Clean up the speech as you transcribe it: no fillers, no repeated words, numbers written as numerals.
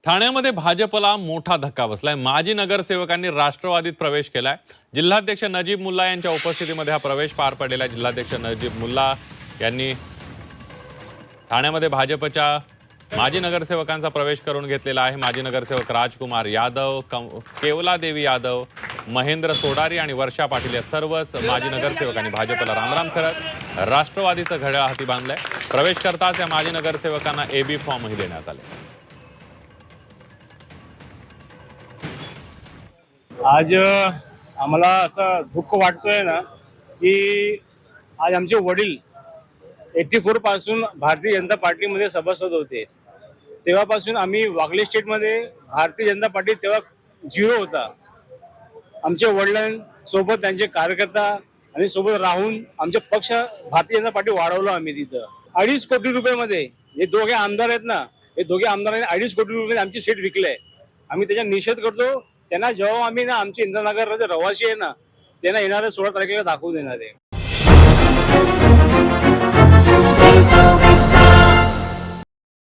ठाण्यामध्ये भाजपला मोठा धक्का बसलाय। माजी नगरसेवकांनी राष्ट्रवादीत प्रवेश केलाय। जिल्हाध्यक्ष नजीब मुल्ला यांच्या उपस्थितीमध्ये हा प्रवेश पार पडलेला आहे। जिल्हाध्यक्ष नजीब मुल्ला यांनी ठाण्यामध्ये भाजपच्या माजी नगरसेवकांचा प्रवेश करून घेतलेला आहे। माजी नगरसेवक राजकुमार यादव, केवलादेवी यादव, महेंद्र सोडारी आणि वर्षा पाटील या सर्वच माजी नगरसेवकांनी भाजपला रामराम करत राष्ट्रवादीचं घड्याळ हाती बांधलंय। प्रवेश करताच या माजी नगरसेवकांना एबी फॉर्मही देण्यात आले। आज आम्हाला असं दुःख वाटतोय ना की आज आमचे वडील 84 पासून भारतीय जनता पार्टीमध्ये सभासद होते। तेव्हापासून आम्ही वागले स्टेटमध्ये भारतीय जनता पार्टी तेव्हा 0 होता। आमच्या वडिलांसोबत त्यांचे कार्यकर्ता आणि सोबत राहून आमचे पक्ष भारतीय जनता पार्टी वाढवलं आम्ही तिथं 2.5 कोटी रुपयामध्ये। हे दोघे आमदार आहेत ना, हे दोघे आमदारांनी 2.5 कोटी रुपये आमची सीट विकले। आम्ही त्याचा निषेध करतो। त्यांना जेव्हा आम्ही ना आमचे इंद्रनगरचे रहिवासी आहे ना, त्यांना येणाऱ्या 16 तारखेला दाखवून देणार आहे।